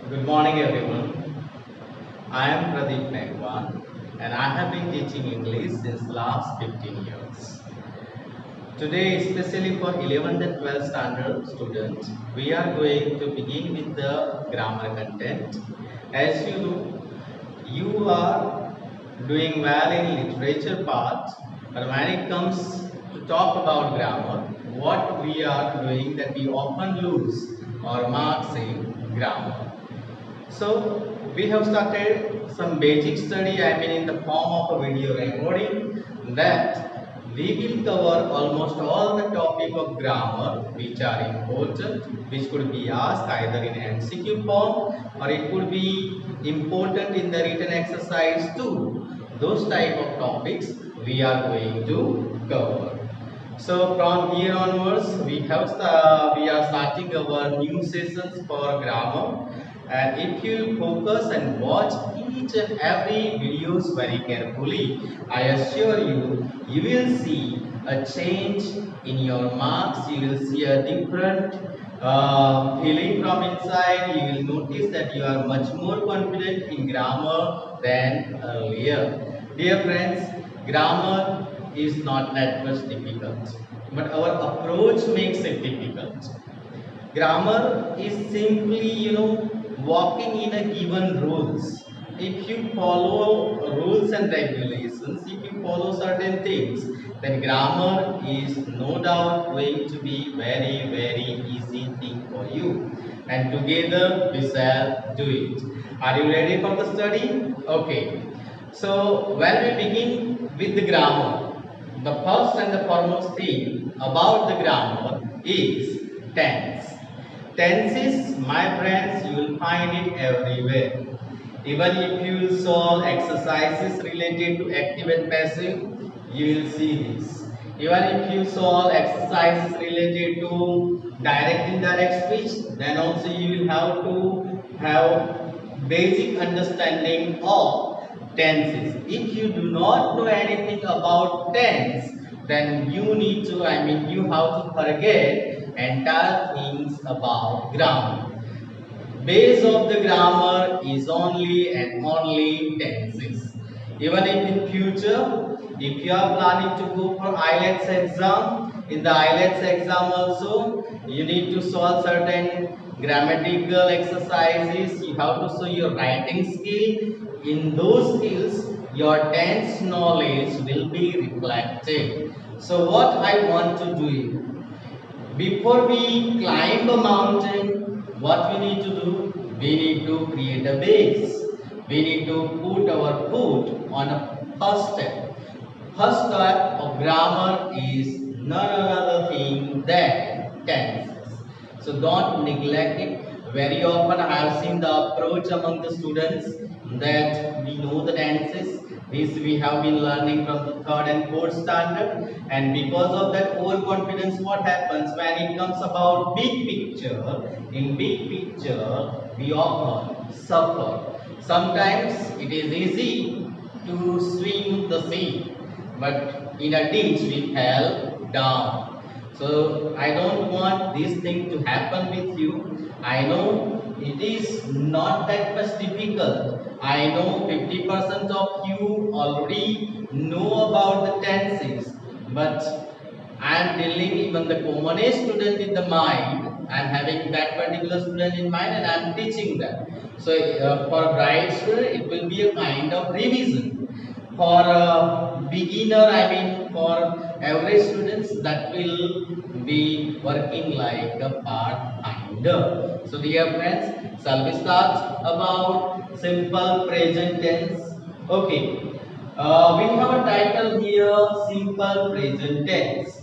Good morning, everyone. I am Pradeep Megwan, and I have been teaching English since last 15 years. Today, especially for 11th and 12th standard students, we are going to begin with the grammar content. As you know, you are doing well in literature part, but when it comes to talk about grammar, what we are doing that we often lose our marks in grammar. So we have started some basic study, in the form of a video recording that we will cover almost all the topic of grammar which are important, which could be asked either in MCQ form or it could be important in the written exercise too. Those type of topics we are going to cover. So from here onwards, we are starting our new sessions for grammar. And if you focus and watch each and every videos very carefully, I assure you, you will see a change in your marks. You will see a different feeling from inside. You will notice that you are much more confident in grammar than earlier. Dear friends, grammar is not that much difficult, but our approach makes it difficult. Grammar is simply, walking in a given rules. If you follow rules and regulations, if you follow certain things, then grammar is no doubt going to be very, very easy thing for you. And together we shall do it. Are you ready for the study? Okay. So when we begin with the grammar, the first and the foremost thing about the grammar is tense. Tenses, my friends, you will find it everywhere. Even if you will solve exercises related to active and passive, you will see this. Even if you solve exercises related to direct and indirect speech, then also you will have to have basic understanding of tenses. If you do not know anything about tense, then you need to, you have to forget entire things about grammar. Base of the grammar is only and only tenses. Even if in future, if you are planning to go for IELTS exam, in the IELTS exam also, you need to solve certain grammatical exercises. You have to show your writing skill. In those skills, your tense knowledge will be reflected. So what I want to do, before we climb a mountain, what we need to do? We need to create a base. We need to put our foot on a first step. First step of grammar is none other thing than tenses. So don't neglect it. Very often I have seen the approach among the students that we know the tenses. This we have been learning from the third and fourth standard, and because of that overconfidence, what happens when it comes about big picture? In big picture, we often suffer. Sometimes it is easy to swim the sea, but in a ditch we fell down. So I don't want this thing to happen with you. I know it is not that much difficult. I know 50% of you already know about the tenses, but I am telling even the commonest student in the mind. I am having that particular student in mind, and I am teaching them. So for bright student, it will be a kind of revision. For beginner, for average students, that will be working like a pathfinder. So dear friends, shall we start about simple present tense? Okay, we have a title here, simple present tense.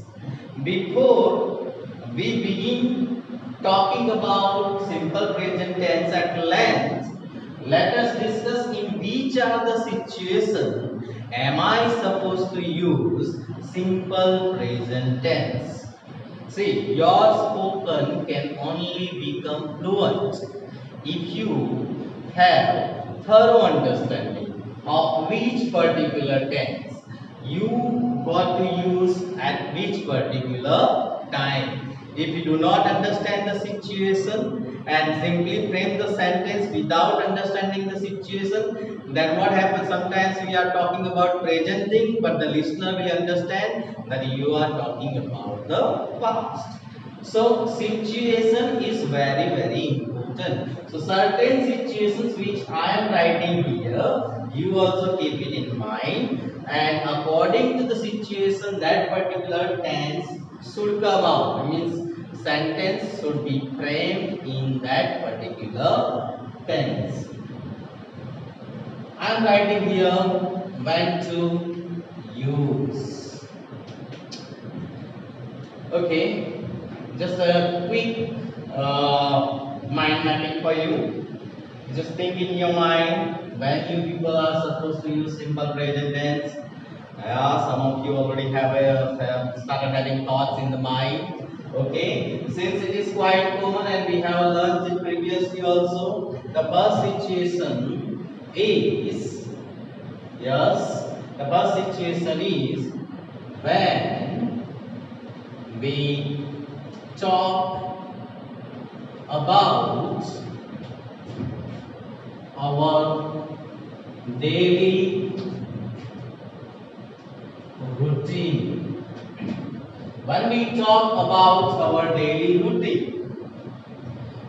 Before we begin talking about simple present tense at length, let us discuss in which are the situation am I supposed to use simple present tense. See, your spoken can only become fluent if you have thorough understanding of which particular tense you got to use at which particular time. If you do not understand the situation, and simply frame the sentence without understanding the situation, then what happens? Sometimes we are talking about present thing, but the listener will understand that you are talking about the past. So situation is very very important. So certain situations which I am writing here, you also keep it in mind, and according to the situation, that particular tense should come out. It means sentence should be framed in that particular tense. I am writing here when to use. Okay, just a quick mind mapping for you. Just think in your mind when you people are supposed to use simple present tense. Yeah, some of you already have started having thoughts in the mind. Okay, since it is quite common and we have learned it previously also, the first situation is, yes, the first situation is when we talk about our daily routine. When we talk about our daily routine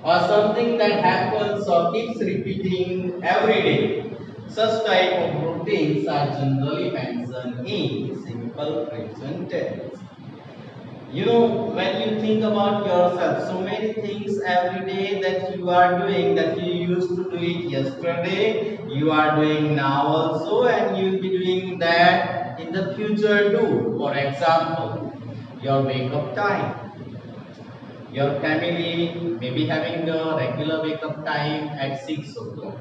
or something that happens or keeps repeating every day, such type of routines are generally mentioned in simple present tense. You know, when you think about yourself, so many things every day that you are doing, that you used to do it yesterday, you are doing now also, and you will be doing that in the future too. For example, your wake up time. Your family may be having a regular wake up time at 6 o'clock.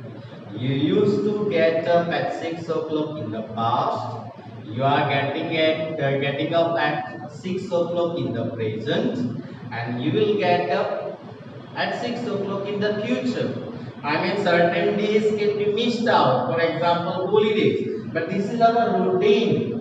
You used to get up at 6 o'clock in the past. You are getting up at 6 o'clock in the present, and you will get up at 6 o'clock in the future. I mean, certain days can be missed out, for example, holidays. But this is our routine.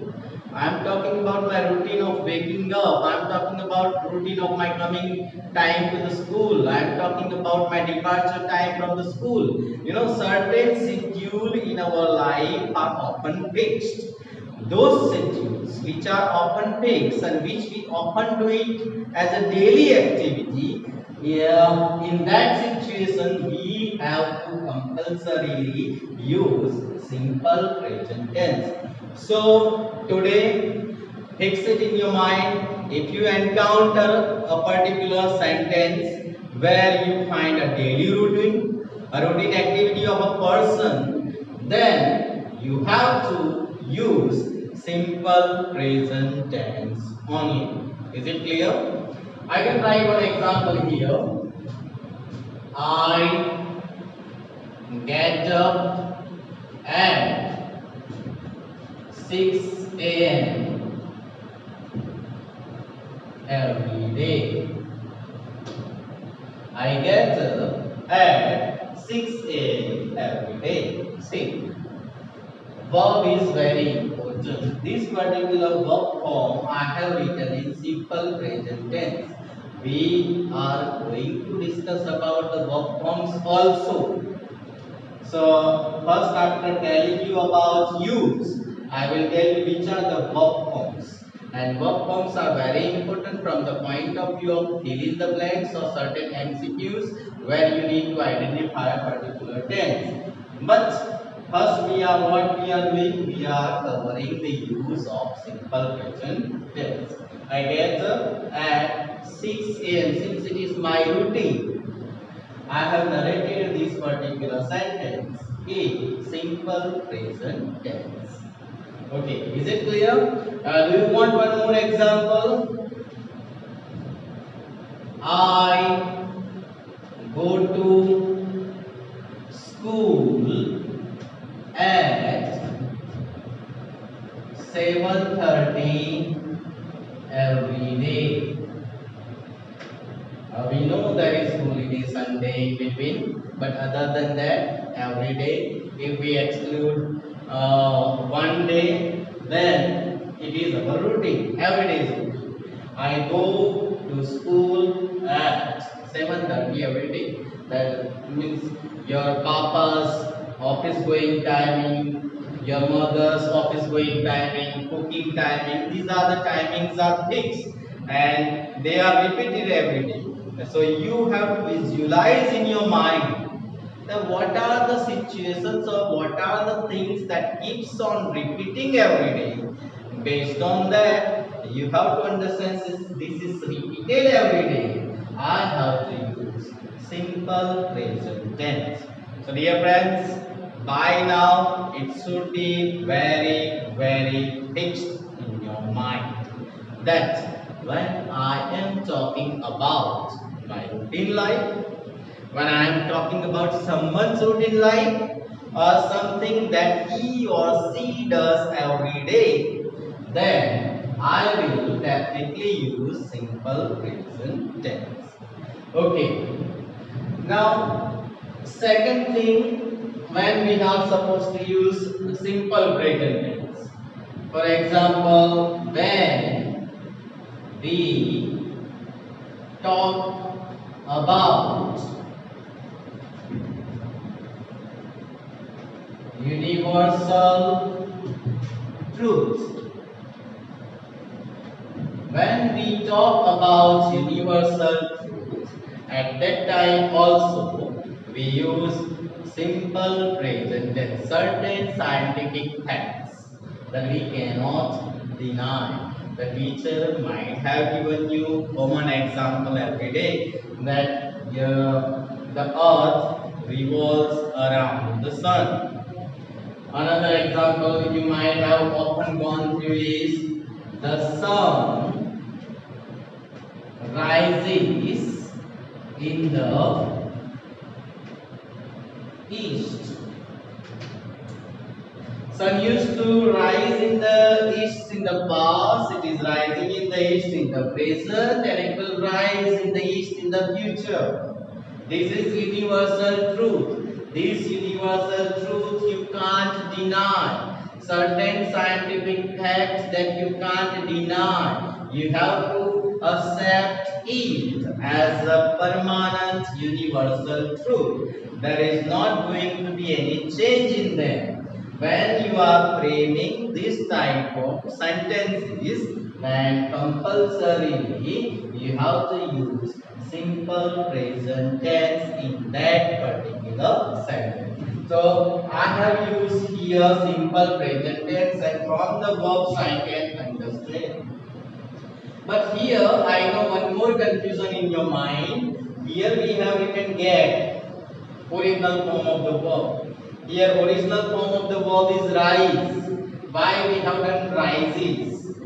I am talking about my routine of waking up. I am talking about routine of my coming time to the school. I am talking about my departure time from the school. You know, certain schedule in our life are often fixed. Those schedules which are often fixed and which we often do it as a daily activity, yeah, in that situation we have to compulsorily use simple present tense. So today, fix it in your mind. If you encounter a particular sentence where you find a daily routine, a routine activity of a person, then you have to use simple present tense only. Is it clear? I can try one example here. I get up at 6 a.m. every day. I get up at 6 a.m. every day. See, verb is very important. This particular verb form I have written in simple present tense. We are going to discuss about the verb forms also. So first, after telling you about use, I will tell you which are the verb forms. And verb forms are very important from the point of view of fill in the blanks or certain MCQs where you need to identify a particular tense. But first, what we are doing, we are covering the use of simple present tense. I get up at 6 a.m. since it is my routine. I have narrated this particular sentence in simple present tense. Okay, is it clear? Do you want one more example? I go to school at 7:30 every day. We know there is holiday Sunday in between, but other than that, every day, if we exclude one day, then it is our routine. Every day is routine. I go to school at 7:30 every day. That means your papa's office going timing, your mother's office going timing, cooking timing. These are the timings are fixed and they are repeated every day. So you have to visualize in your mind that what are the situations or what are the things that keeps on repeating every day. Based on that, you have to understand this is repeated every day. I have to use simple present tense. So dear friends, by now it should be very fixed in your mind that when I am talking about my routine life, when I am talking about someone's routine life or something that he or she does every day, then I will definitely use simple present tense. Okay. Now, second thing, when we are supposed to use simple present tense. For example, when we talk about universal truth. When we talk about universal truth, at that time also we use simple present tense, certain scientific facts that we cannot deny. The teacher might have given you common example every day that the earth revolves around the sun. Another example you might have often gone through is the sun rises in the east. Sun used to rise in the east in the past, it is rising in the east in the present, and it will rise in the east in the future. This is universal truth. This universal truth you can't deny. Certain scientific facts that you can't deny. You have to accept it as a permanent universal truth. There is not going to be any change in them. When you are framing this type of sentences, then compulsorily you have to use simple present tense in that particular sentence. So I have used here simple present tense, and from the verbs I can understand. But here I know one more confusion in your mind. Here we have written get, original form of the verb. Here original form of the verb is rise. Why we have done rises?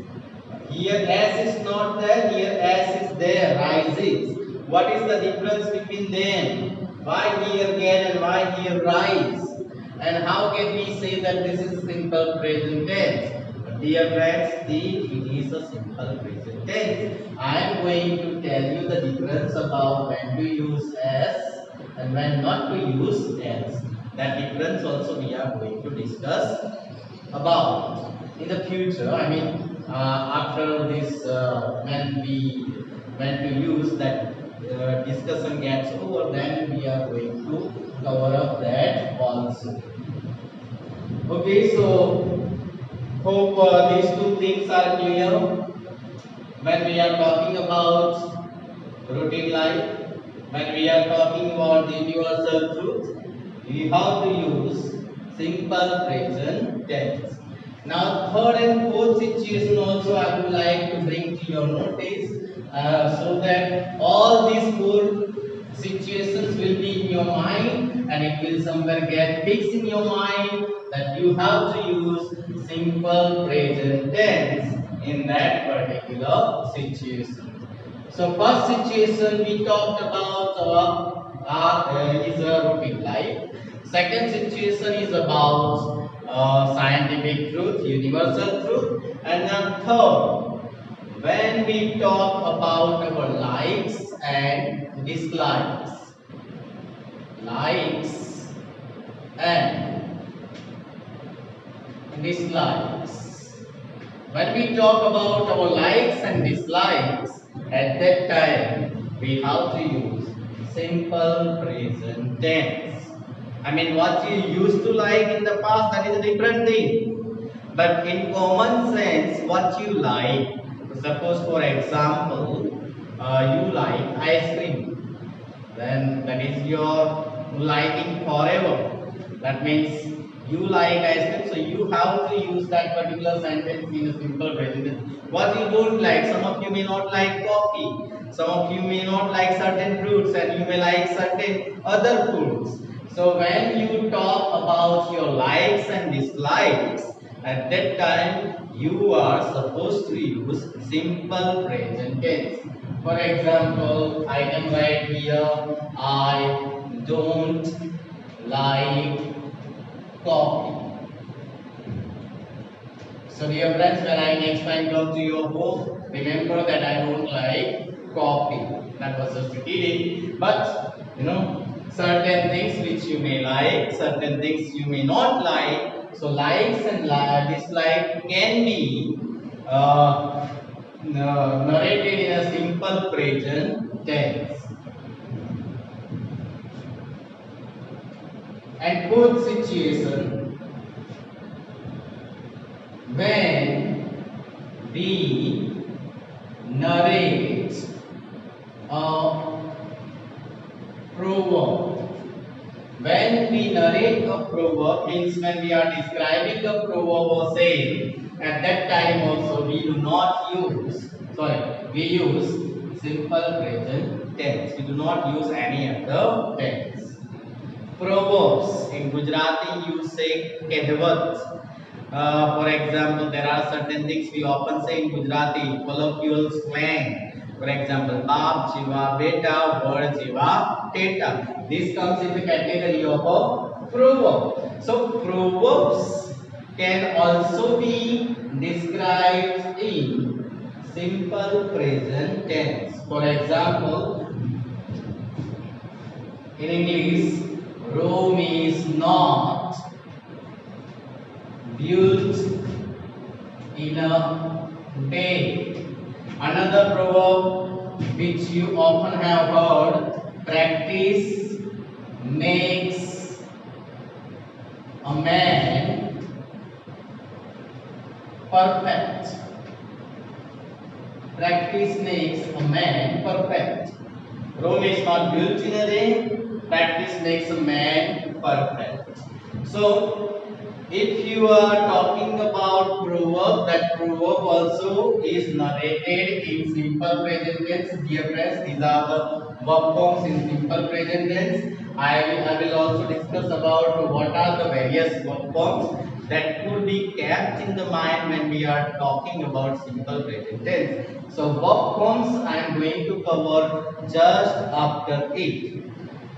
Here s is not there, here s is there, rises. What is the difference between them? Why here get and why here rise? And how can we say that this is simple present tense? Dear friends, it is a simple present tense. I am going to tell you the difference about when to use s and when not to use s. That difference also we are going to discuss about in the future. I mean, after this, when to use that discussion gets over, then we are going to cover up that also. Okay, so hope these two things are clear. When we are talking about routine life, when we are talking about the universal truth, we have to use simple present tense. Now, third and fourth situation also I would like to bring to your notice, so that all these four situations will be in your mind and it will somewhere get fixed in your mind that you have to use simple present tense in that particular situation. So first situation we talked about is a routine life. Second situation is about scientific truth, universal truth. And then third, when we talk about our likes and dislikes. Likes and dislikes. When we talk about our likes and dislikes, at that time we have to use simple present tense. I mean, what you used to like in the past, that is a different thing. But in common sense, what you like, suppose for example, you like ice cream, then that is your liking forever. That means you like ice cream, so you have to use that particular sentence in a simple present tense. What you don't like, some of you may not like coffee, some of you may not like certain fruits, and you may like certain other foods. So when you talk about your likes and dislikes, at that time you are supposed to use simple present tense. For example, I can write here, I don't like coffee. So dear friends, when I next time come to your home, remember that I don't like coffee. That was just a kidding. But certain things which you may like, certain things you may not like. So likes and dislike can be narrated in a simple present tense. And fourth situation, when we narrate a proverb. When we narrate a proverb means when we are describing a proverb or saying, at that time also we do not use, we use simple present tense. We do not use any other tense. Proverbs, in Gujarati you say kehwat. For example, there are certain things we often say in Gujarati, colloquial slang. For example, baap jiva beta, word jiva teta. This comes in the category of a proverb. So proverbs can also be described in simple present tense. For example, in English, Rome is not built in a day. Another proverb which you often have heard, practice makes a man perfect. Practice makes a man perfect. Rome is not built in a day. Practice makes a man perfect. So, if you are talking about proverb, that proverb also is narrated in simple present tense. Dear friends, these are the verb forms in simple present tense. I will also discuss about what are the various verb forms that could be kept in the mind when we are talking about simple present tense. So verb forms I am going to cover just after it.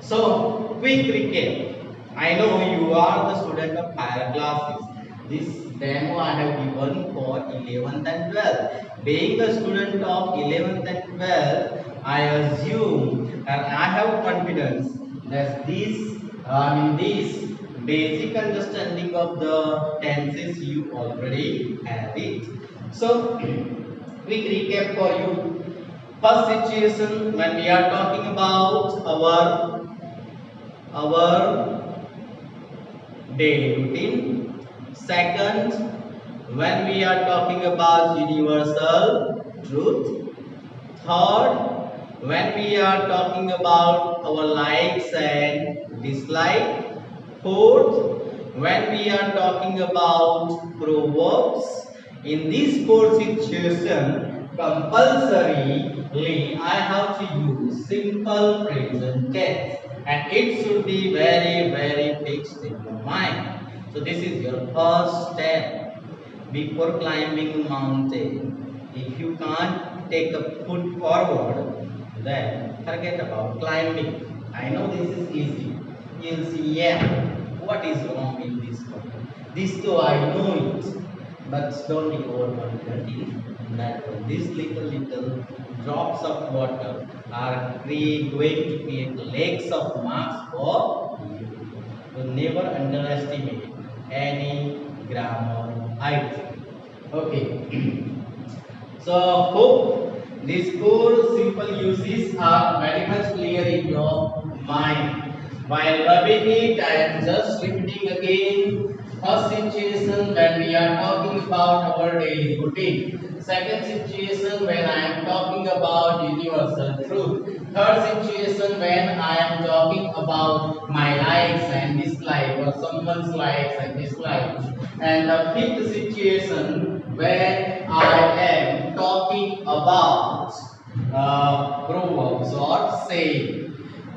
So quick recap. I know you are the student of higher classes. This demo I have given for 11th and 12th. Being a student of 11th and 12th, I assume and I have confidence that this basic understanding of the tenses you already have it. So, quick recap for you. First situation, when we are talking about our daily routine. Second, when we are talking about universal truth. Third, when we are talking about our likes and dislikes. Fourth, when we are talking about proverbs. In this fourth situation, compulsorily I have to use simple present tense, and it should be very fixed in your mind. So this is your first step before climbing a mountain. If you can't take a foot forward, then forget about climbing. I know this is easy. You'll see, yeah, what is wrong in this one? This too, I know it. But don't be overconfident in that one. These little drops of water are going to create lakes of marks for you. So never underestimate any grammar item. Okay. So hope these four simple uses are very much clear in your mind. While rubbing it, I am just repeating again. First situation when we are talking about our daily routine. Second situation when I am talking about universal truth. Third situation when I am talking about my likes and dislikes or someone's likes and dislikes. And the fifth situation when I am talking about proverbs or saying.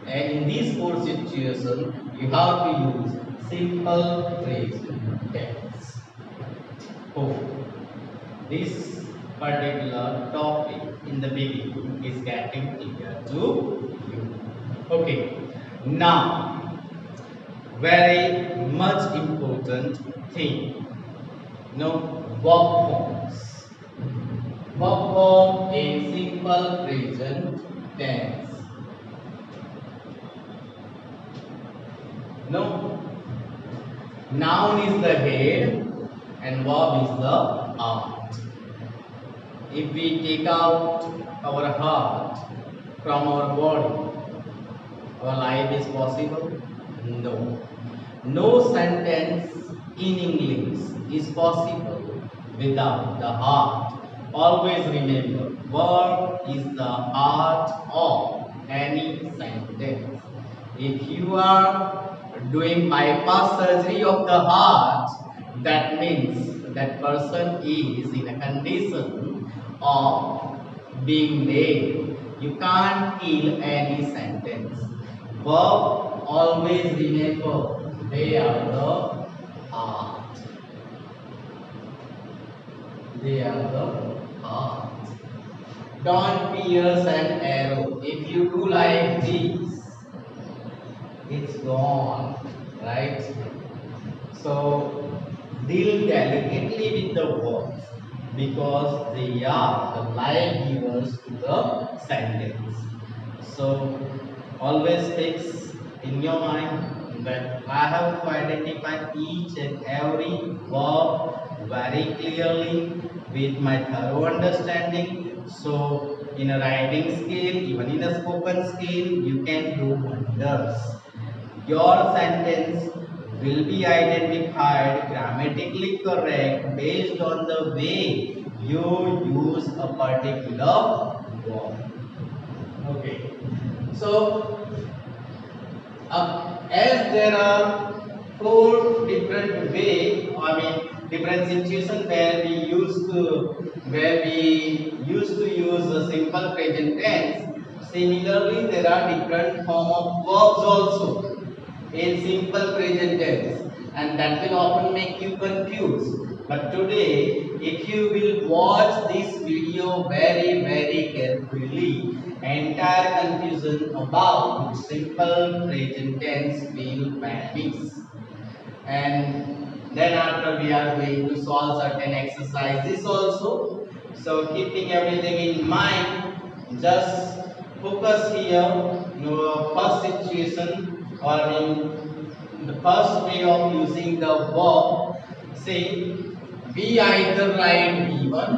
And in these four situations, you have to use simple present tense. Hope this particular topic in the beginning is getting clear to you. Okay, now very much important thing. Verb forms. Verb form in simple present tense. Noun is the head and verb is the heart. If we take out our heart from our body, our life is possible? No. No sentence in English is possible without the heart. Always remember, verb is the heart of any sentence. If you are doing bypass surgery of the heart, that means that person is in a condition of being dead. You can't kill any sentence. Verb, always remember, they are the heart. They are the heart. Don't pierce an arrow. If you do like this, it's gone, right? So deal delicately with the words because they are the life givers to the sentence. So always fix in your mind that I have to identify each and every verb very clearly with my thorough understanding. So in a writing skill, even in a spoken skill, you can do wonders. Your sentence will be identified grammatically correct based on the way you use a particular verb. Okay. So, as there are four different different situations where we used to use a simple present tense. Similarly, there are different form of verbs also in simple present tense, and that will often make you confused. But today, if you will watch this video very carefully, entire confusion about simple present tense will vanish. And then after we are going to solve certain exercises also. So keeping everything in mind, just focus here. First situation or in the first way of using the verb. Say we either write V1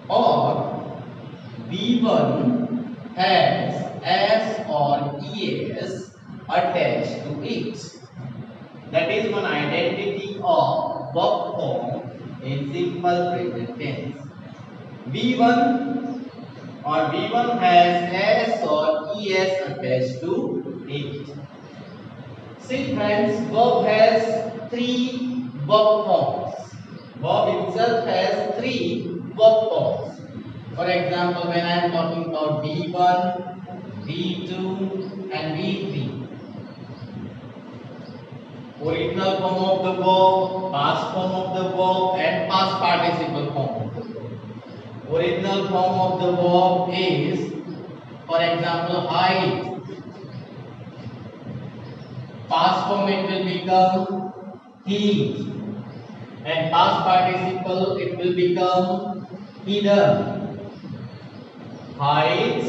or V1 has S or ES attached to it. That is one identity of verb form in simple present tense. V1 or V1 has S or ES attached to it. See friends, verb has three verb forms. Verb itself has three verb forms. For example, when I am talking about V1, V2 and V3. Original form of the verb, past form of the verb and past participle form of the verb. Original form of the verb is, for example, height. Past form it will become heat, and past participle it will become hidden. Height,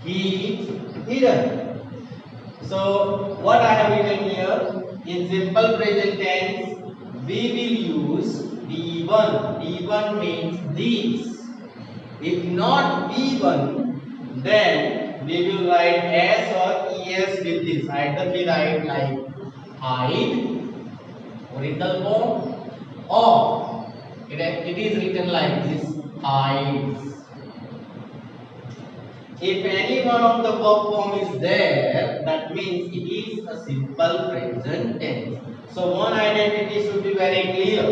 heat, hidden. So what I have written here, in simple present tense, we will use V1. V1 means this. If not V1, then we will write S or ES with this. Either we write like hide, original form, or it is written like this, hides. If any one of the verb form is there, that means it is a simple present tense. So one identity should be very clear.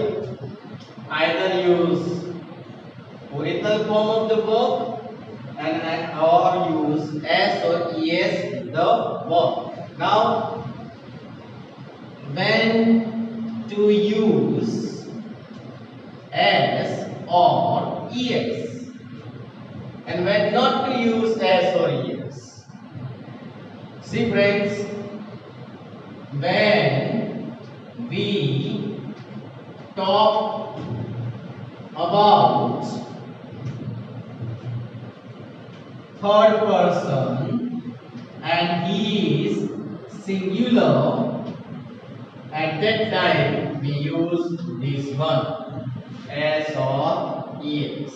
Either use original form of the verb and or use S or ES in the verb. Now, when to use S or ES and when not to use S or ES. See friends, when we talk about third person and he is singular, at that time we use this one, S or ES.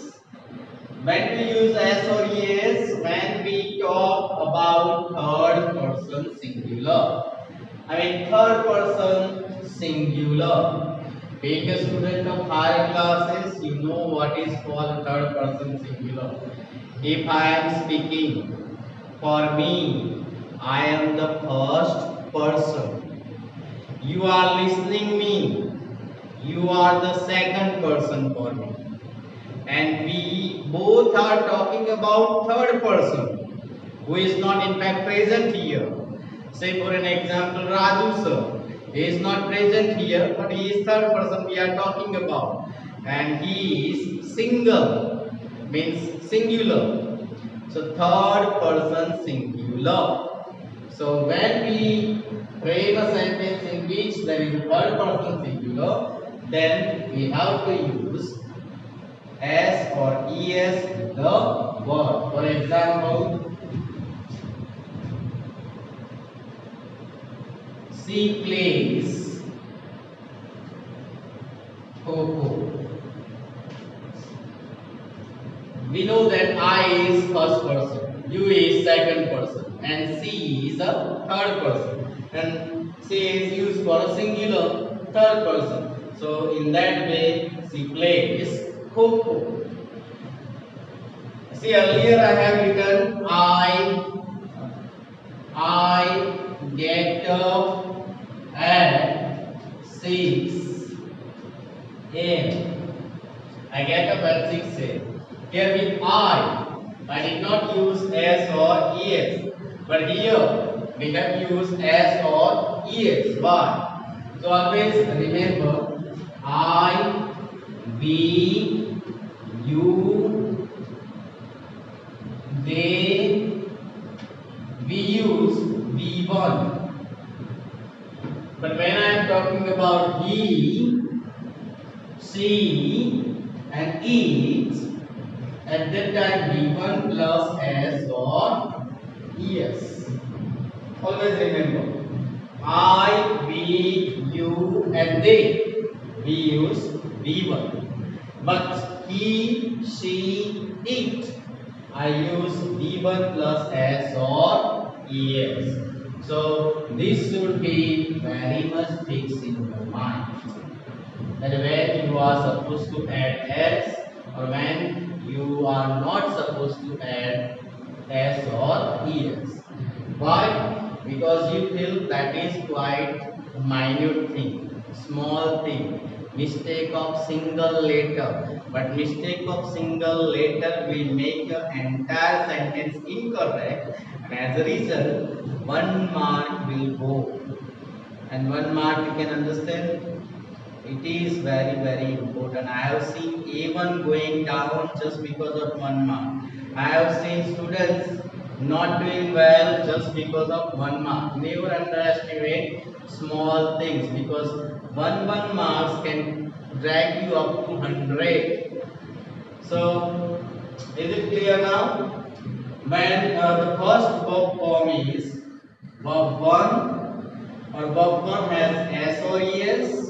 When we use S or ES, when we talk about third person singular. Third person singular. Being a student of higher classes, you know what is called third person singular. If I am speaking for me, I am the first person. You are listening me. You are the second person for me. And we both are talking about third person who is not in fact present here. Say for an example, Raju sir. He is not present here, but he is third person we are talking about. And he is single, means singular. So third person singular. So when we frame a sentence in which there is a third person singular, then we have to use S or ES the word. For example, she plays Coco. We know that I is first person, you is second person, and she is a third person. And she is used for a singular third person. So in that way, she plays Coco. See, earlier I have written I get up at 6 a.m. I get up at 6 a.m. Here with I did not use S or ES, but here we have used S or ES. Why? So always remember I, we, you, they, we use V1. But when I am talking about he, she, and it, at that time V1 plus S or ES. Always remember I, we, you, and they. We use V1. But he, she, it, I use V1 plus S or ES. So this should be very much fixed in your mind. That when you are supposed to add S or when you are not supposed to add S or ES. Why? Because you feel that is quite a minute thing, small thing. Mistake of single letter. But mistake of single letter will make your entire sentence incorrect, and as a result, 1 mark will go. And 1 mark you can understand. It is very important. I have seen A1 going down just because of 1 mark. I have seen students not doing well just because of 1 mark. Never underestimate small things, because one marks can drag you up to 100. So, is it clear now? When the first verb form is verb 1 or verb 1 has S or ES.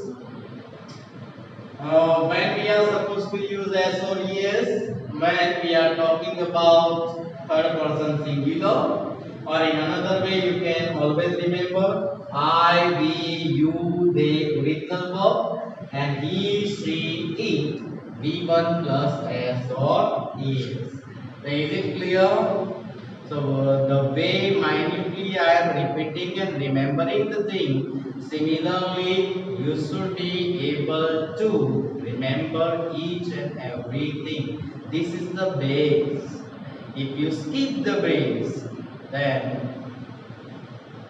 When we are supposed to use S or ES, when we are talking about third person singular, or in another way you can always remember I, we, you, they original verb, and he, she, it V1 plus S or ES. So is it clear? So the way minutely I am repeating and remembering the thing, similarly you should be able to remember each and everything. This is the base. If you skip the base, then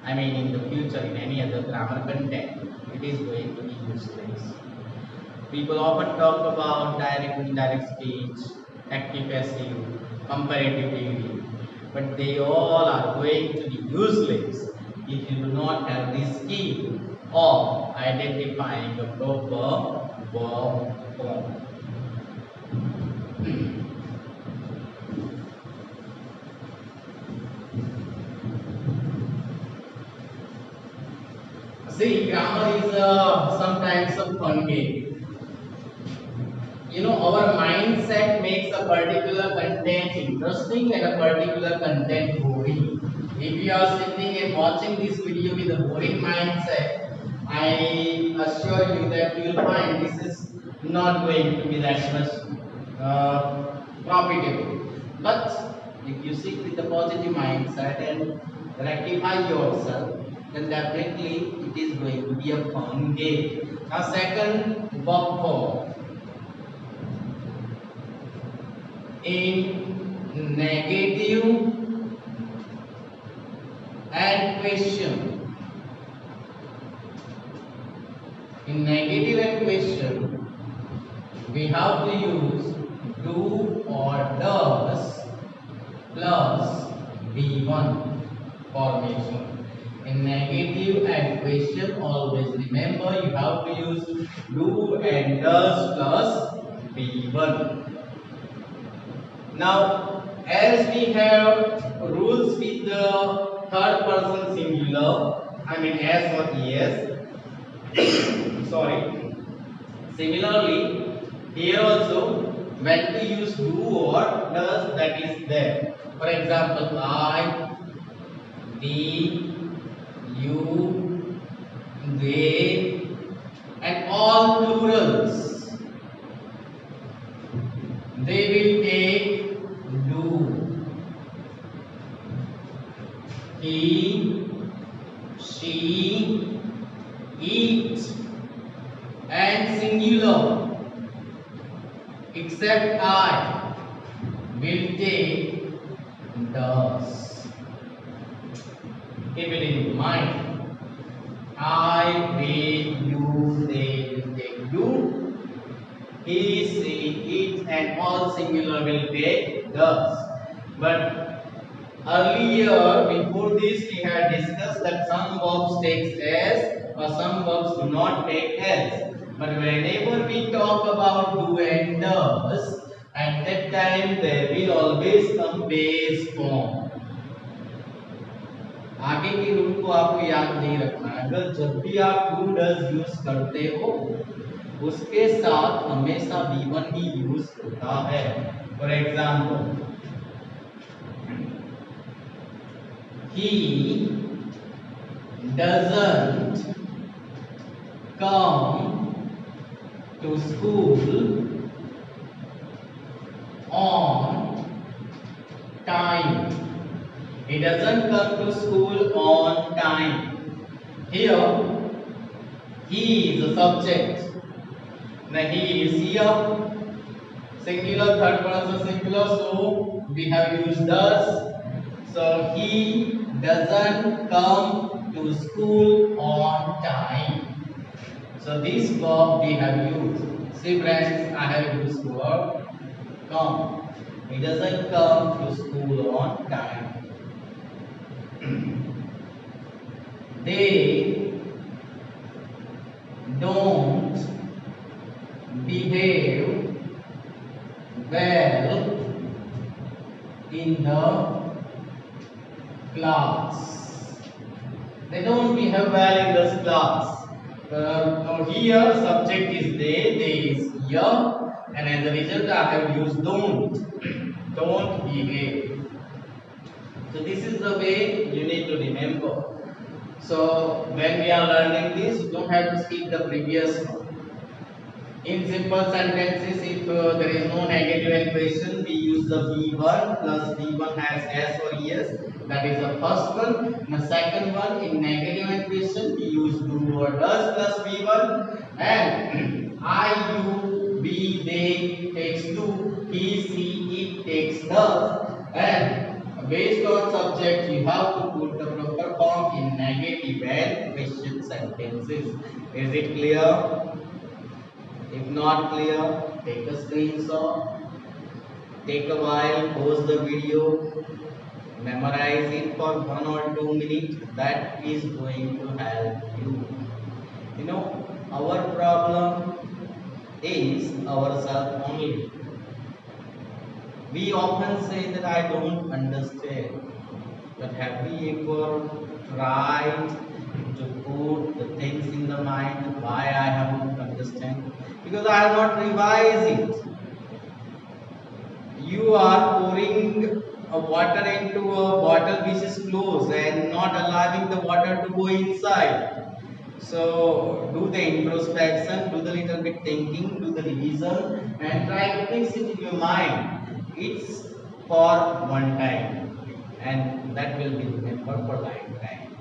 I mean in the future in any other grammar content, it is going to be useless. People often talk about direct and indirect speech, active passive, comparative degree, but they all are going to be useless if you do not have this skill of identifying the proper verb form. See, grammar is sometimes a fun game. You know, our mindset makes a particular content interesting and a particular content boring. If you are sitting and watching this video with a boring mindset, I assure you that you will find this is not going to be that much profitable. But if you sit with a positive mindset and rectify yourself, then definitely it is going to be a fun game. Now, second, verb form. In negative and question. In negative and question, we have to use do or does plus V1 formation. In negative and question, always remember you have to use do and does plus V1. Now, as we have rules with the third person singular, I mean S or ES, sorry. Similarly, here also, when to use do or does, that is there. For example, I, we, you, they, and all plurals, they will take do. He, she, it, and singular, except I, will take does. Keep it in mind. I, we, you, they will take do. He, she, it, and all singular will take does. But earlier, before this, we had discussed that some verbs take s or some verbs do not take s. But whenever we talk about do and does, at that time there will always come base form. आगे की rule को आपको याद नहीं रखना है। अगर जब भी आप डू डज यूज करते हो उसके साथ हमेशा V1 ही यूज होता है। For example, he doesn't come to school on time. He doesn't come to school on time. Here, he is the subject. Now he is here. Singular, third person singular, so we have used does. So he doesn't come to school on time. So this verb we have used. See friends, I have used verb come. He doesn't come to school on time. They don't behave well in the class. They don't behave well in this class. Now here subject is they is here, and as a result I have used don't. Don't behave. So this is the way you need to remember. So when we are learning this, you don't have to skip the previous one. In simple sentences, if there is no negative equation, we use the V1 plus V1 has S or ES. That is the first one. And the second one, in negative equation, we use do or does plus V1. And I, you, we, they takes do, he, she, it takes does. And based on subject, you have to put the proper form in negative and question sentences. Is it clear? If not clear, take a screenshot, take a while, pause the video, memorize it for 1 or 2 minutes. That is going to help you. You know, our problem is ourselves only. We often say that I don't understand. But have we ever tried to put the things in the mind why I haven't understand? Because I have not revised it. You are pouring a water into a bottle which is closed and not allowing the water to go inside. So do the introspection, do the little bit thinking, do the revision and try to fix it in your mind. It's for one time and that will be remembered for lifetime.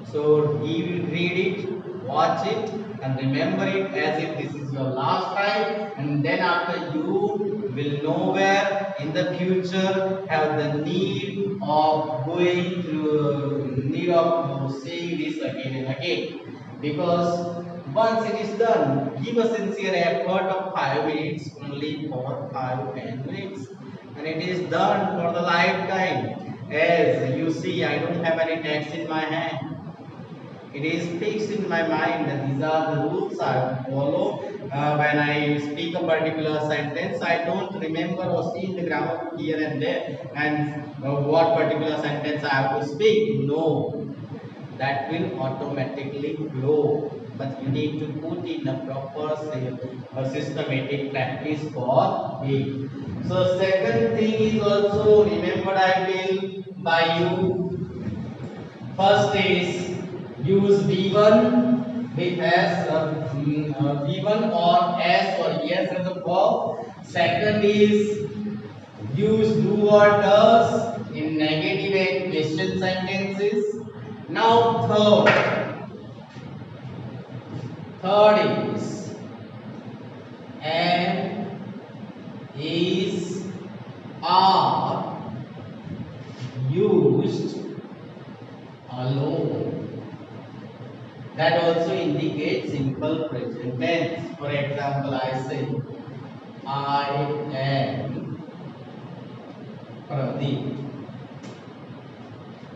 So read it, watch it and remember it as if this is your last time, and then after you will nowhere in the future have the need of going through need of saying this again and again. Because once it is done, give a sincere effort of 5 minutes only for 5-10 minutes, and it is done for the lifetime. As you see, I don't have any text in my hand. It is fixed in my mind that these are the rules I follow. When I speak a particular sentence, I don't remember or see the grammar book here and there and what particular sentence I have to speak. No, that will automatically flow. But you need to put in a proper systematic practice for it. So second thing is also remembered I will by you. First is use V1 with S, V1 or S or yes as a verb. Second is use do or does in negative and question sentences. Now third is am, is, are used alone. That also indicates simple present tense. For example, I say, I am Pradeep.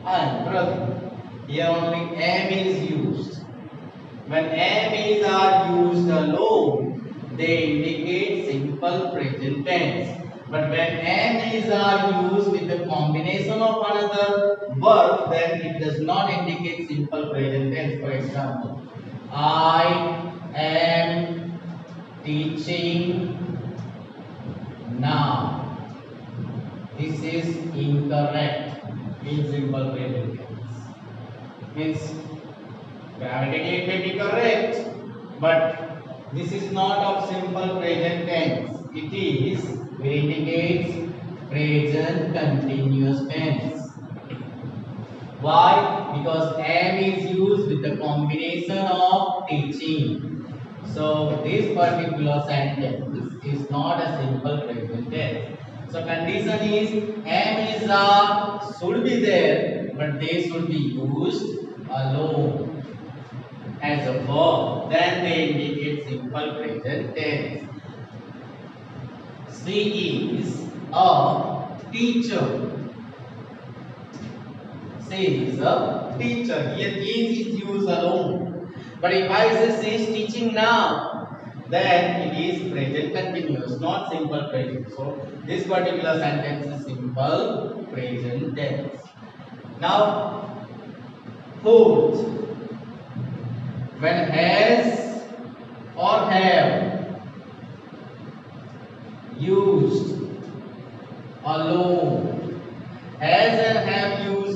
I am Pradeep. Here only am is used. When am is are used alone, they indicate simple present tense. But when am is are used with the combination of another verb, then it does not indicate simple present tense. For example, I am teaching now. This is incorrect in simple present tense. Means grammatically it may be correct, but this is not of simple present tense. It indicates present continuous tense. Why? Because am is used with the combination of teaching. So this particular sentence is not a simple present tense. So condition is am is are should be there, but they should be used alone as a verb. Then they indicate simple present tense. She is a teacher. She is a teacher. Here is used alone. But if I say she is teaching now, then it is present continuous, not simple present. So this particular sentence is simple present tense. Now, fourth, when has or have used alone, has and have used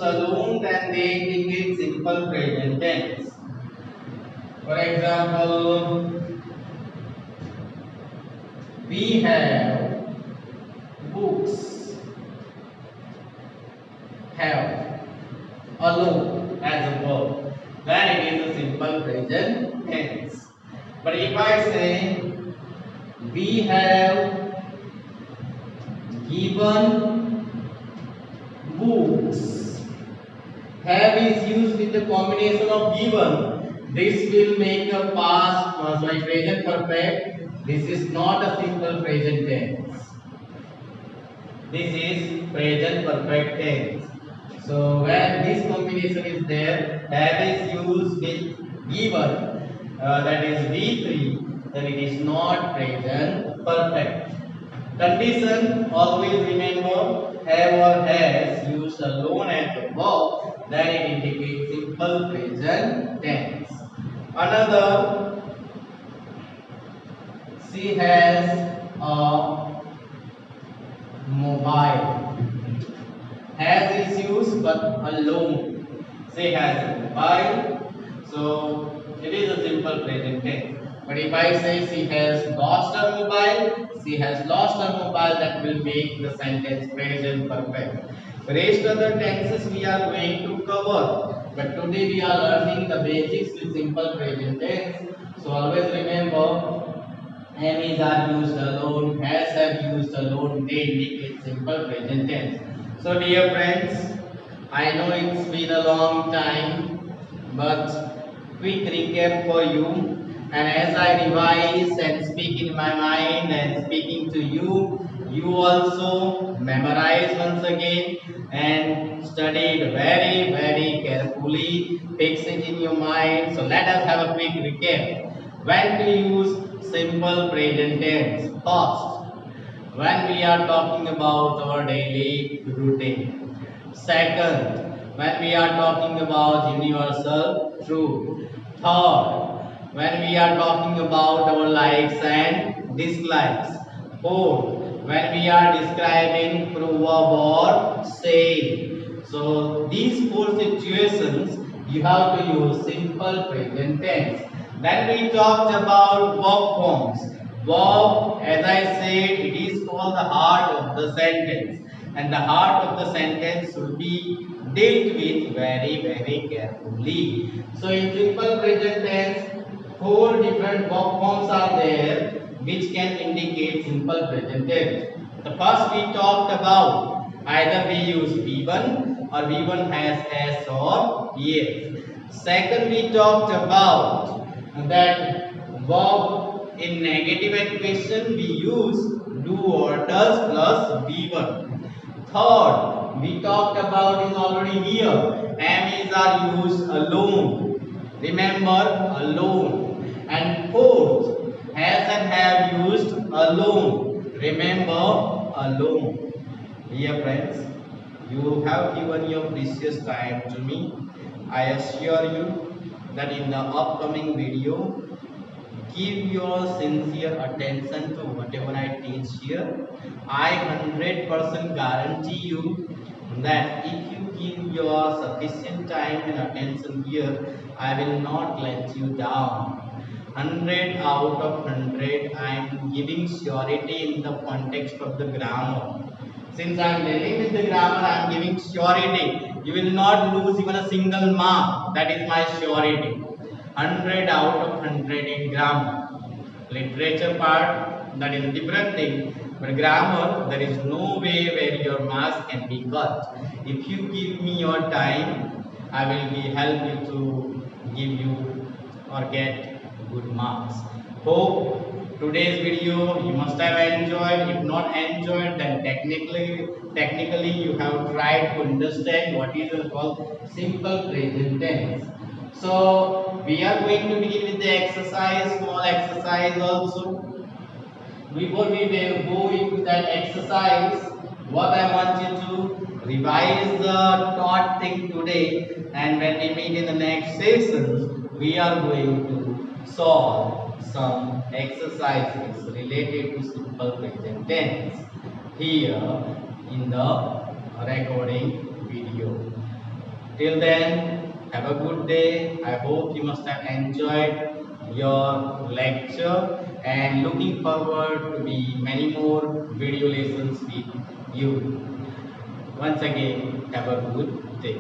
simple present tense. For example, we have books. Have alone as a verb. Then it is a simple present tense. But if I say we have given books, have is used with the combination of given. This will make a past, present perfect. This is not a simple present tense. This is present perfect tense. So when this combination is there, have is used with given, that is V3, then it is not present perfect. Condition, always remember, have or has used alone as the verb, then it indicates simple present tense. Another, she has a mobile. Has is used but alone. She has a mobile, so it is a simple present tense. But if I say she has lost her mobile, she has lost her mobile, that will make the sentence present perfect. Rest of the tenses we are going to cover, but today we are learning the basics with simple present tense. So always remember, am is are used alone, has have used alone, they indicate simple present tense. So dear friends, I know it's been a long time, but quick recap for you. And as I revise and speak in my mind and speaking to you, you also memorize once again and study it very carefully, fix it in your mind. So let us have a quick recap. When to use simple present tense? First, when we are talking about our daily routine. Second, when we are talking about universal truth. Third, when we are talking about our likes and dislikes. Fourth, when we are describing proverb or saying. So these four situations you have to use simple present tense. Then we talked about verb forms. Verb, as I said, it is called the heart of the sentence, and the heart of the sentence should be dealt with very carefully. So in simple present tense, four different verb forms are there which can indicate simple present tense. The first we talked about, either we use V1 or V1 has S or yes. Second we talked about that verb in negative equation we use do or does plus V1. Third, we talked about is already here. Am is are used alone. Remember, alone. And fourth, has and have used alone. Remember, alone. Dear friends, you have given your precious time to me. I assure you that in the upcoming video, give your sincere attention to whatever I teach here. I 100% guarantee you that if you give your sufficient time and attention here, I will not let you down. 100 out of 100, I am giving surety in the context of the grammar. Since I am dealing with the grammar, I am giving surety. You will not lose even a single mark. That is my surety. 100 out of 100 in grammar. Literature part, that is a different thing. But grammar, there is no way where your marks can be cut. If you give me your time, I will be help you to give you or get good marks. Hope today's video you must have enjoyed. If not enjoyed, then technically you have tried to understand what is called simple present tense. So we are going to begin with the exercise, small exercise also. Before we will go into that exercise, what I want you to revise the taught thing today, and when we meet in the next session, we are going to solve some exercises related to simple present tense here in the recording video. Till then, Have a good day. I hope you must have enjoyed your lecture and looking forward to be many more video lessons with you. Once again, have a good day.